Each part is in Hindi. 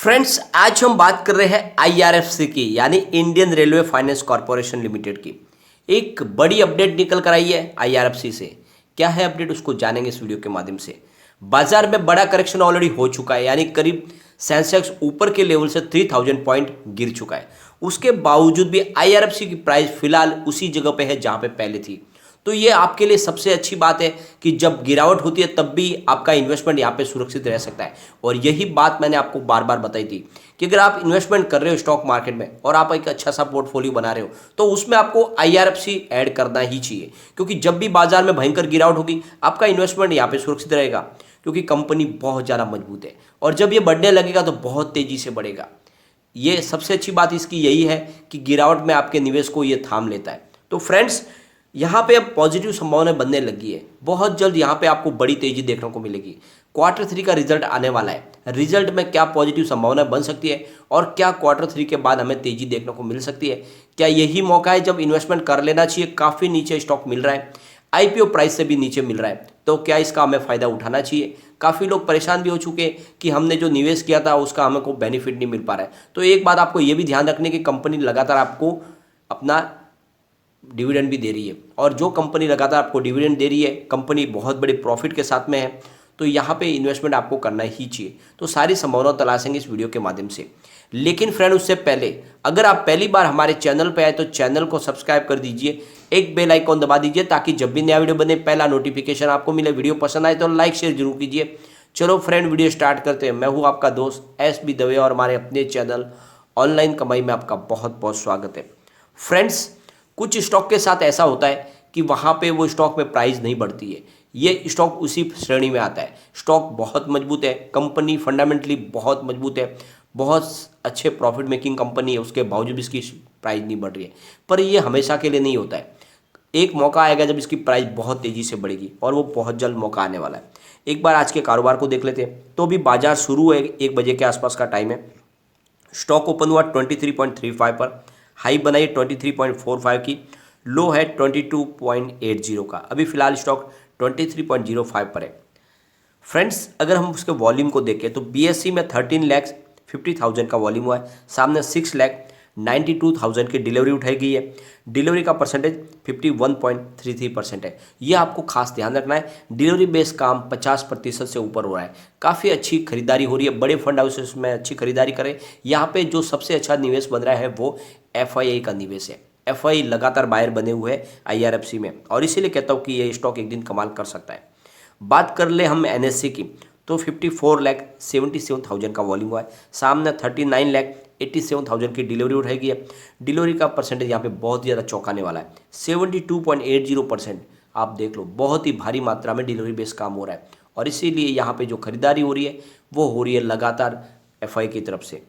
फ्रेंड्स, आज हम बात कर रहे हैं आईआरएफसी की, यानी Indian railway finance corporation limited की। एक बड़ी अपडेट निकल कर आई है आईआरएफसी से। क्या है अपडेट, उसको जानेंगे इस वीडियो के माध्यम से। बाजार में बड़ा करेक्शन ऑलरेडी हो चुका है, यानी करीब सेंसेक्स ऊपर के लेवल से 3000 पॉइंट गिर चुका है। उसके बावजूद भी आईआरएफसी की प्राइस फिलहाल उसी जगह पे है जहां पे पहले थी। तो ये आपके लिए सबसे अच्छी बात है कि जब गिरावट होती है तब भी आपका इन्वेस्टमेंट यहाँ पे सुरक्षित रह सकता है। और यही बात मैंने आपको बार बार बताई थी कि अगर आप इन्वेस्टमेंट कर रहे हो स्टॉक मार्केट में और आप एक अच्छा सा पोर्टफोलियो बना रहे हो तो उसमें आपको आईआरएफसी ऐड करना ही चाहिए, क्योंकि जब भी बाजार में भयंकर गिरावट होगी आपका इन्वेस्टमेंट यहाँ पे सुरक्षित रहेगा, क्योंकि कंपनी बहुत ज़्यादा मजबूत है और जब ये बढ़ने लगेगा तो बहुत तेज़ी से बढ़ेगा। ये सबसे अच्छी बात इसकी यही है कि गिरावट में आपके निवेश को ये थाम लेता है। तो फ्रेंड्स, यहाँ पे अब पॉजिटिव संभावना बनने लगी है। बहुत जल्द यहाँ पे आपको बड़ी तेजी देखने को मिलेगी। Q3 का रिजल्ट आने वाला है। रिजल्ट में क्या पॉजिटिव संभावना बन सकती है और क्या Q3 के बाद हमें तेजी देखने को मिल सकती है। क्या यही मौका है जब इन्वेस्टमेंट कर लेना चाहिए। काफ़ी नीचे स्टॉक मिल रहा है, आईपीओ प्राइस से भी नीचे मिल रहा है, तो क्या इसका हमें फ़ायदा उठाना चाहिए। काफ़ी लोग परेशान भी हो चुके हैं कि हमने जो निवेश किया था उसका हमें को बेनिफिट नहीं मिल पा रहा है। तो एक बात आपको ये भी ध्यान रखने की, कंपनी लगातार आपको अपना डिविडेंड भी दे रही है, और जो कंपनी लगातार आपको डिविडेंड दे रही है, कंपनी बहुत बड़े प्रॉफिट के साथ में है, तो यहाँ पे इन्वेस्टमेंट आपको करना ही चाहिए। तो सारी संभावना तलाशेंगे इस वीडियो के माध्यम से। लेकिन फ्रेंड, उससे पहले अगर आप पहली बार हमारे चैनल पे आए तो चैनल को सब्सक्राइब कर दीजिए, एक बेल आइकॉन दबा दीजिए ताकि जब भी नया वीडियो बने पहला नोटिफिकेशन आपको मिले। वीडियो पसंद आए तो लाइक शेयर जरूर कीजिए। चलो फ्रेंड, वीडियो स्टार्ट करते हैं। मैं हूँ आपका दोस्त SB दवे और हमारे अपने चैनल ऑनलाइन कमाई में आपका बहुत बहुत स्वागत है। फ्रेंड्स, कुछ स्टॉक के साथ ऐसा होता है कि वहाँ पे वो स्टॉक में प्राइस नहीं बढ़ती है। ये स्टॉक उसी श्रेणी में आता है। स्टॉक बहुत मजबूत है, कंपनी फंडामेंटली बहुत मजबूत है, बहुत अच्छे प्रॉफिट मेकिंग कंपनी है, उसके बावजूद इसकी प्राइस नहीं बढ़ रही है। पर ये हमेशा के लिए नहीं होता है। एक मौका आएगा जब इसकी प्राइस बहुत तेज़ी से बढ़ेगी, और वो बहुत जल्द मौका आने वाला है। एक बार आज के कारोबार को देख लेते हैं। तो भी बाजार शुरू है, 1 बजे के आसपास का टाइम है। स्टॉक ओपन हुआ 23.35 पर, हाई बनाई 23.45 की, लो है 22.80 का। अभी फिलहाल स्टॉक 23.05 पर है। फ्रेंड्स, अगर हम उसके वॉल्यूम को देखें तो BSE में 13,50,000 का वॉल्यूम हुआ है, सामने 6,92,000 की डिलीवरी उठाई गई है। डिलीवरी का परसेंटेज 51.33% है। ये आपको खास ध्यान रखना है। डिलीवरी बेस्ड काम 50% से ऊपर हो रहा है। काफ़ी अच्छी खरीदारी हो रही है, बड़े फंड हाउसेस में अच्छी खरीदारी करें। यहाँ पे जो सबसे अच्छा निवेश बन रहा है वो FII का निवेश है। FII लगातार बायर बने हुए हैं IRFC में, और इसीलिए कहता हूँ कि ये स्टॉक एक दिन कमाल कर सकता है। बात कर ले हम NSE की, तो 54,77,000 का वॉल्यूम हुआ है, सामने 39,87,000 की डिलीवरी उठाई गई है। डिलीवरी का परसेंटेज यहाँ पे बहुत ज़्यादा चौंकाने वाला है, 72.80%। आप देख लो, बहुत ही भारी मात्रा में डिलीवरी बेस्ड काम हो रहा है, और इसीलिए यहाँ पे जो खरीदारी हो रही है वो हो रही है लगातार FI की तरफ से।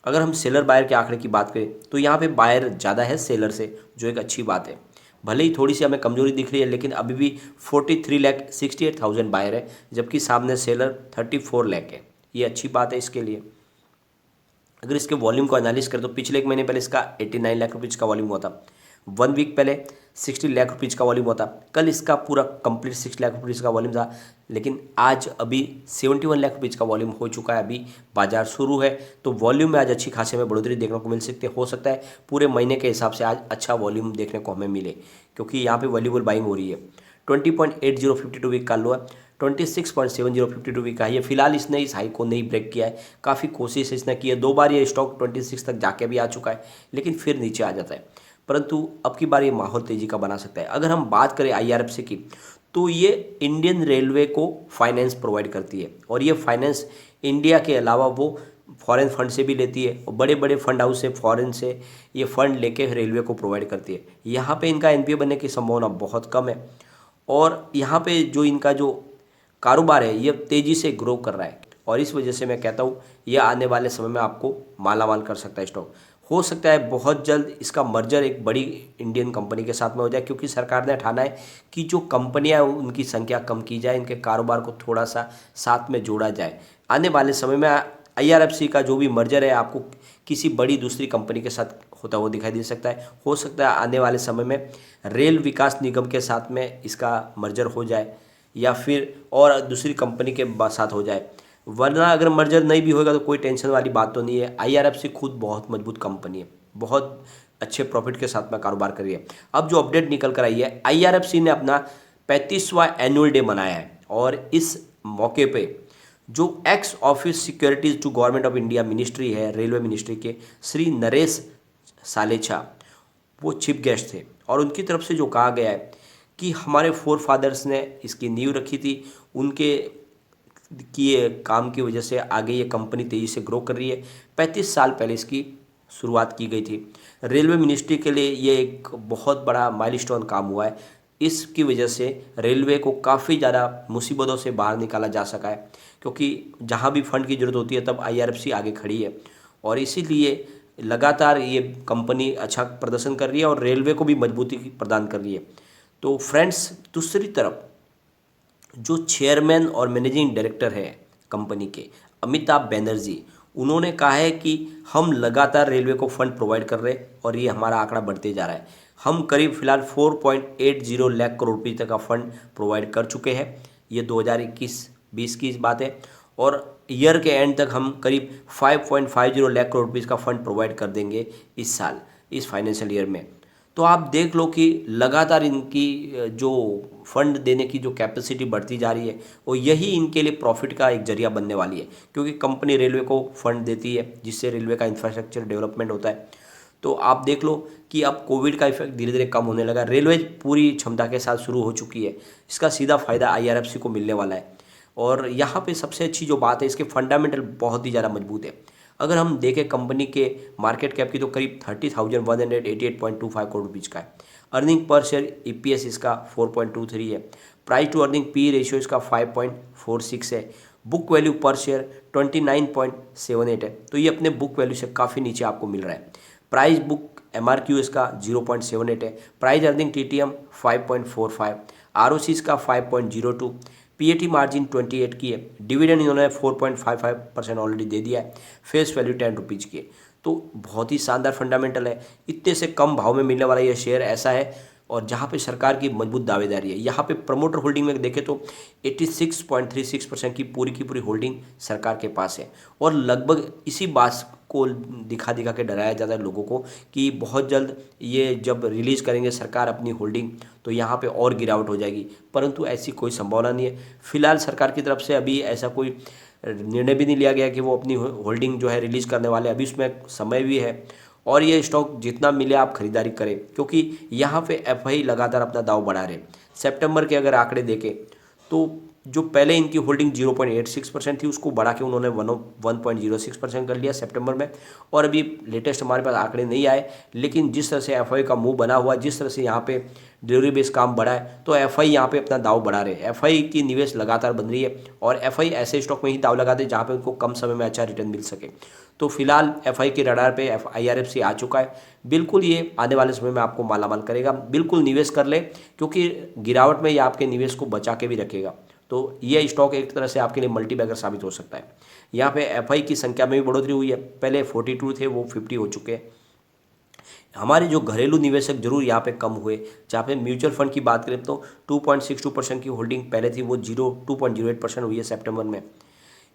अगर हम सेलर बायर के आंकड़े की बात करें तो यहाँ पे बायर ज़्यादा है सेलर से, जो एक अच्छी बात है। भले ही थोड़ी सी हमें कमजोरी दिख रही है, लेकिन अभी भी 43,68,000 बायर है, जबकि सामने सेलर 34 लाख है। ये अच्छी बात है इसके लिए। अगर इसके वॉल्यूम को एनालिस करें तो पिछले 1 महीने पहले इसका 89 लाख रुपीज़ का वॉल्यूम हुआ था। 1 वीक पहले 60 लाख रुपीज़ का वॉल्यूम हुआ था। कल इसका पूरा कंप्लीट 6 लाख रुपीज़ का वॉल्यूम था, लेकिन आज अभी 71 लाख रुपीज़ का वॉल्यूम हो चुका है। अभी बाजार शुरू है, तो वॉल्यूम में आज अच्छी खासी हमें बढ़ोतरी देखने को मिल सकती है। हो सकता है पूरे महीने के हिसाब से आज अच्छा वॉल्यूम देखने को हमें मिले, क्योंकि यहाँ पे वैल्यूबल बाइंग हो रही है। 20.80 वीक का लो है, 26.70 वीक का है। ये फिलहाल इसने इस हाई को नहीं ब्रेक किया है। काफ़ी कोशिश इसने की है, 2 बार ये स्टॉक 26 तक जाके भी आ चुका है, लेकिन फिर नीचे आ जाता है। परंतु अब की बार ये माहौल तेजी का बना सकता है। अगर हम बात करें IRFC की, तो ये इंडियन रेलवे को फाइनेंस प्रोवाइड करती है, और ये फाइनेंस इंडिया के अलावा वो फॉरेन फंड से भी लेती है, और बड़े बड़े फंड हाउस से फॉरेन से ये फंड लेके रेलवे को प्रोवाइड करती है। यहाँ पे इनका NPA बनने की संभावना बहुत कम है, और यहाँ पे जो इनका जो कारोबार है ये तेज़ी से ग्रो कर रहा है, और इस वजह से मैं कहता हूँ यह आने वाले समय में आपको मालामाल कर सकता है स्टॉक। हो सकता है बहुत जल्द इसका मर्जर एक बड़ी इंडियन कंपनी के साथ में हो जाए, क्योंकि सरकार ने ठाना है कि जो कंपनियां उनकी संख्या कम की जाए, इनके कारोबार को थोड़ा सा साथ में जोड़ा जाए। आने वाले समय में IRFC का जो भी मर्जर है आपको किसी बड़ी दूसरी कंपनी के साथ होता हुआ दिखाई दे सकता है। हो सकता है आने वाले समय में रेल विकास निगम के साथ में इसका मर्जर हो जाए, या फिर और दूसरी कंपनी के साथ हो जाए। वरना अगर मर्जर नहीं भी होगा तो कोई टेंशन वाली बात तो नहीं है। आईआरएफसी खुद बहुत मजबूत कंपनी है, बहुत अच्छे प्रॉफिट के साथ में कारोबार कर रही है। अब जो अपडेट निकल कर आई है, आईआरएफसी ने अपना 35वां एनुअल डे मनाया है और इस मौके पे जो ex office securities to government of India ministry है, रेलवे मिनिस्ट्री के श्री नरेश सालेछा, वो चीफ गेस्ट थे और उनकी तरफ से जो कहा गया है कि हमारे फोर फादर्स ने इसकी नींव रखी थी, उनके किए काम की वजह से आगे ये कंपनी तेज़ी से ग्रो कर रही है। 35 साल पहले इसकी शुरुआत की गई थी। रेलवे मिनिस्ट्री के लिए ये एक बहुत बड़ा माइलस्टोन काम हुआ है। इसकी वजह से रेलवे को काफ़ी ज़्यादा मुसीबतों से बाहर निकाला जा सका है, क्योंकि जहाँ भी फंड की ज़रूरत होती है तब आईआरएफसी आगे खड़ी है और इसीलिए लगातार ये कंपनी अच्छा प्रदर्शन कर रही है और रेलवे को भी मजबूती प्रदान कर रही है। तो फ्रेंड्स, दूसरी तरफ जो चेयरमैन और मैनेजिंग डायरेक्टर है कंपनी के, अमिताभ बैनर्जी, उन्होंने कहा है कि हम लगातार रेलवे को फंड प्रोवाइड कर रहे हैं और ये हमारा आंकड़ा बढ़ते जा रहा है। हम करीब फिलहाल 4.80 लाख करोड़ रुपये तक का फंड प्रोवाइड कर चुके हैं। ये 2021-20 की बात है और ईयर के एंड तक हम करीब 5.50 लाख करोड़ रुपये का फंड प्रोवाइड कर देंगे इस साल, इस फाइनेंशियल ईयर में। तो आप देख लो कि लगातार इनकी जो फंड देने की जो कैपेसिटी बढ़ती जा रही है, वो यही इनके लिए प्रॉफिट का एक जरिया बनने वाली है, क्योंकि कंपनी रेलवे को फंड देती है जिससे रेलवे का इंफ्रास्ट्रक्चर डेवलपमेंट होता है। तो आप देख लो कि अब कोविड का इफेक्ट धीरे धीरे कम होने लगा, रेलवे पूरी क्षमता के साथ शुरू हो चुकी है, इसका सीधा फायदा आईआरएफसी को मिलने वाला है। और यहाँ पे सबसे अच्छी जो बात है, इसके फंडामेंटल बहुत ही ज़्यादा मजबूत है। अगर हम देखें कंपनी के मार्केट कैप की तो करीब 30,188.25 करोड़ रुपीज़ का है। अर्निंग पर शेयर ईपीएस इसका 4.23 है। Price to earning P ratio इसका 5.46 है। बुक वैल्यू पर शेयर 29.78 है। तो ये अपने बुक वैल्यू से काफ़ी नीचे आपको मिल रहा है। प्राइस बुक एमआरक्यू इसका 0.78 है। प्राइस अर्निंग टीटीएम 5.45, आरओसी इसका 5.02, पीएटी मार्जिन 28 की है। डिविडेंड इन्होंने 4.55% ऑलरेडी दे दिया है। फेस वैल्यू 10 रुपीज़ की है। तो बहुत ही शानदार फंडामेंटल है। इतने से कम भाव में मिलने वाला यह शेयर ऐसा है और जहाँ पे सरकार की मजबूत दावेदारी है। यहाँ पे प्रमोटर होल्डिंग में देखें तो 86.36% की पूरी होल्डिंग सरकार के पास है और लगभग इसी बात को दिखा के डराया जाता है लोगों को कि बहुत जल्द ये जब रिलीज़ करेंगे सरकार अपनी होल्डिंग तो यहाँ पे और गिरावट हो जाएगी, परंतु ऐसी कोई संभावना नहीं है। फिलहाल सरकार की तरफ से अभी ऐसा कोई निर्णय भी नहीं लिया गया कि वो अपनी होल्डिंग जो है रिलीज़ करने वाले, अभी उसमें समय भी है और ये स्टॉक जितना मिले आप खरीदारी करें, क्योंकि यहाँ पे एफआई लगातार अपना दाव बढ़ा रहे। सितंबर के अगर आंकड़े देखें तो जो पहले इनकी होल्डिंग 0.86% थी उसको बढ़ा के उन्होंने 1.06% कर लिया सितंबर में। और अभी लेटेस्ट हमारे पास आंकड़े नहीं आए, लेकिन जिस तरह से एफआई का मुंह बना हुआ, जिस तरह से यहाँ पे डिलीवरी बेस काम बढ़ा है, तो एफआई यहाँ पे अपना दाव बढ़ा रहे हैं। एफआई की निवेश लगातार बन रही है और एफआई ऐसे स्टॉक में ही दाव लगाते हैं जहाँ पे उनको कम समय में अच्छा रिटर्न मिल सके। तो फिलहाल एफआई के रडार पे आईआरएफसी आ चुका है। बिल्कुल ये आने वाले समय में आपको मालामाल करेगा। बिल्कुल निवेश कर ले, क्योंकि गिरावट में ये आपके निवेश को बचा के भी रखेगा। तो ये स्टॉक एक तरह से आपके लिए मल्टीबैगर साबित हो सकता है। यहाँ पे एफआई की संख्या में भी बढ़ोतरी हुई है, पहले 42 थे वो 50 हो चुके हैं। हमारे जो घरेलू निवेशक जरूर यहाँ पे कम हुए, जहाँ पे म्यूचुअल फंड की बात करें तो 2.62% की होल्डिंग पहले थी वो 2.08% हुई है सितंबर में।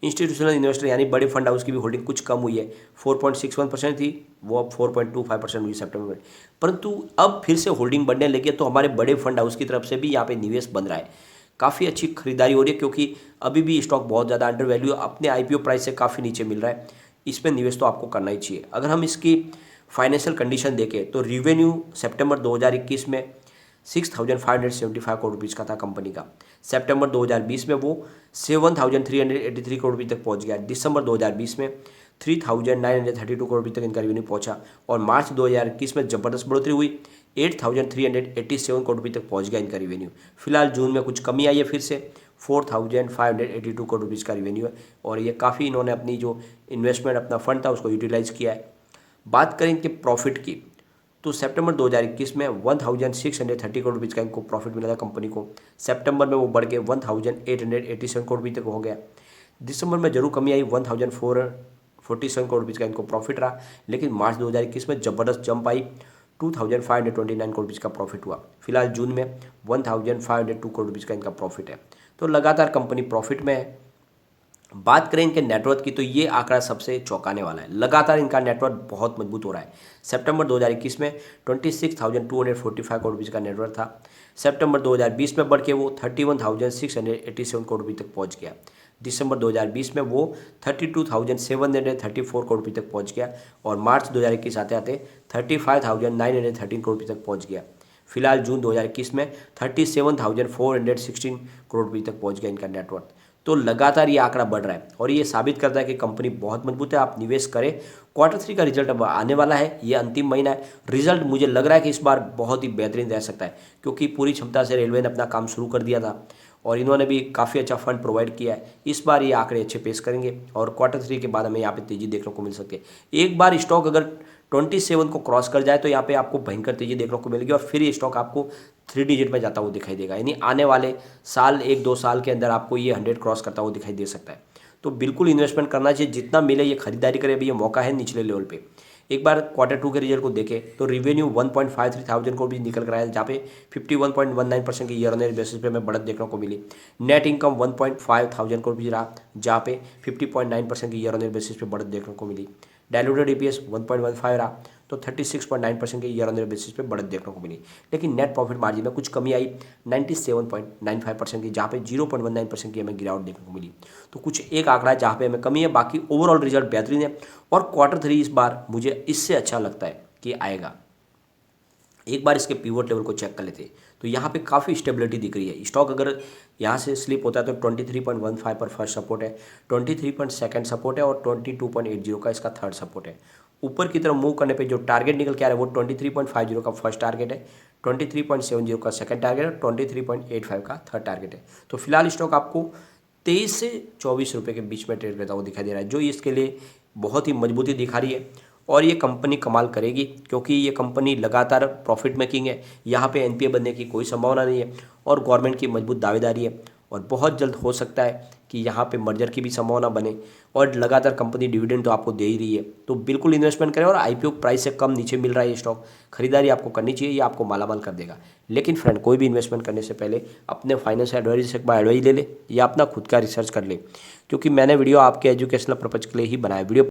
इंस्टीट्यूशनल इन्वेस्टर यानी बड़े फंड हाउस की भी होल्डिंग कुछ कम हुई है, 4.61% थी वो अब 4.25% हुई सितंबर में। परंतु अब फिर से होल्डिंग बढ़ने लगी है, तो हमारे बड़े फंड हाउस की तरफ से भी यहाँ पे निवेश बन रहा है। काफ़ी अच्छी खरीदारी हो रही है, क्योंकि अभी भी स्टॉक बहुत ज़्यादा अंडर वैल्यू अपने आईपीओ प्राइस से काफ़ी नीचे मिल रहा है। इसमें निवेश तो आपको करना ही चाहिए। अगर हम इसकी फाइनेंशियल कंडीशन देखें तो रिवेन्यू सितंबर 2021 में 6,575 करोड़ रुपीज़ का था कंपनी का। सितंबर 2020 में वो 7,383 करोड़ रुपये तक पहुंच गया। दिसंबर 2020 में 3,932 करोड़ रुपये तक इनका रेवेन्यू पहुंचा और मार्च 2021 में ज़बरदस्त बढ़ोतरी हुई, 8,387 करोड़ रुपये तक पहुंच गया इनका रेवेन्यू। फिलहाल जून में कुछ कमी आई है, फिर से 4,582 करोड़ रुपीज़ का रेवेन्यू है और ये काफ़ी इन्होंने अपनी जो इन्वेस्टमेंट अपना फंड था उसको यूटिलाइज़ किया है। बात करें इनके प्रॉफिट की तो सितंबर 2021 में 1,630 करोड़ रुपीज़ का इनको प्रॉफिट मिला था कंपनी को। सितंबर में वो बढ़ के 1,887 करोड़ रुपये तक हो गया। दिसंबर में जरूर कमी आई, 1,447 करोड़ रुपीज़ का इनको प्रॉफिट रहा, लेकिन मार्च 2021 में ज़बरदस्त जंप आई, 2,529 करोड़ रुपीज़ का प्रॉफिट हुआ। फिलहाल जून में 1,502 करोड़ रुपीज़ का इनका प्रॉफिट है। तो लगातार कंपनी प्रॉफिट में है बात करें इनके नेटवर्थ की तो ये आंकड़ा सबसे चौंकाने वाला है। लगातार इनका नेटवर्थ बहुत मजबूत हो रहा है। सितंबर 2021 में 26,245 करोड़ रुपये का नेटवर्थ था। सितंबर 2020 में बढ़ के वो 31,687 करोड़ रुपये तक पहुंच गया। दिसंबर 2020 में वो 32,734 करोड़ रुपये तक पहुंच गया और मार्च 2021 आते आते 35,913 करोड़ रुपये तक पहुंच गया। फिलहाल जून 2021 में 37,416 करोड़ रुपये तक पहुंच गया इनका नेटवर्थ। तो लगातार ये आंकड़ा बढ़ रहा है और ये साबित करता है कि कंपनी बहुत मजबूत है। आप निवेश करें। Q3 का रिजल्ट अब आने वाला है, ये अंतिम महीना है। रिजल्ट मुझे लग रहा है कि इस बार बहुत ही बेहतरीन रह सकता है, क्योंकि पूरी क्षमता से रेलवे ने अपना काम शुरू कर दिया था और इन्होंने भी काफ़ी अच्छा फंड प्रोवाइड किया है। इस बार ये आंकड़े अच्छे पेश करेंगे और Q3 के बाद हमें यहाँ पे तेजी देखने को मिल सकती है। एक बार स्टॉक अगर 27 को क्रॉस कर जाए तो यहाँ पे आपको भयंकर तेजी देखने को मिलेगी और फिर ये स्टॉक आपको 3 डिजिट में जाता हुआ दिखाई देगा। यानी आने वाले साल 1-2 साल के अंदर आपको ये 100 क्रॉस करता हुआ दिखाई दे सकता है। तो बिल्कुल इन्वेस्टमेंट करना चाहिए, जितना मिले ये खरीदारी करें। अभी ये मौका है निचले लेवल पे। एक बार Q2 के रिजल्ट को देखें तो रिवेन्यू 1.53 थाउजेंड को भी निकल कर आया, जहाँ पे 51.19% की ईयर ऑन ईयर बेसिस पे हमें बढ़त देखने को मिली। नेट इनकम 1.5 थाउजेंड को भी रहा, जहाँ पे 50.9% की ईयर ऑन ईयर बेसिस पे बढ़त देखने को मिली। डायलूटेड EPS 1.15 रहा, तो 36.9% की ईयर ऑन ईयर बेसिस पे बढ़त देखने को मिली। लेकिन नेट प्रॉफिट मार्जिन में कुछ कमी आई 97.95% की, जहाँ पे 0.19% की हमें गिरावट देखने को मिली। तो कुछ एक आंकड़ा है जहाँ पे हमें कमी है, बाकी ओवरऑल रिजल्ट बेहतरीन है और Q3 इस बार मुझे इससे अच्छा लगता है कि आएगा। एक बार इसके पिवट लेवल को चेक कर लेते तो यहाँ पे काफ़ी स्टेबिलिटी दिख रही है। स्टॉक अगर यहाँ से स्लिप होता है तो 23.15 पर फर्स्ट सपोर्ट है, 23 सेकंड सपोर्ट है और 22.80 का इसका थर्ड सपोर्ट है। ऊपर की तरफ मूव करने पे जो टारगेट निकल के आ रहा है वो 23.50 का फर्स्ट टारगेट है, 23.70 का सेकंड टारगेट है, 23.85 का थर्ड टारगेट है। तो फिलहाल स्टॉक आपको 23 से 24 रुपये के बीच में ट्रेड करता हुआ दिखाई दे रहा है, जो इसके लिए बहुत ही मजबूती दिखा रही है और ये कंपनी कमाल करेगी, क्योंकि ये कंपनी लगातार प्रॉफिट मेकिंग है। यहाँ पे NPA बनने की कोई संभावना नहीं है और गवर्नमेंट की मजबूत दावेदारी है और बहुत जल्द हो सकता है कि यहाँ पे मर्जर की भी संभावना बने और लगातार कंपनी डिविडेंड तो आपको दे ही रही है। तो बिल्कुल इन्वेस्टमेंट करें और IPO प्राइस से कम नीचे मिल रहा है ये स्टॉक, खरीदारी आपको करनी चाहिए, ये आपको मालामाल कर देगा। लेकिन फ्रेंड, कोई भी इन्वेस्टमेंट करने से पहले अपने फाइनेंशियल एडवाइजर से एक बार एडवाइस ले ले या अपना खुद का रिसर्च कर ले, क्योंकि मैंने वीडियो आपके एजुकेशनल पर्पज के लिए ही बनाया। वीडियो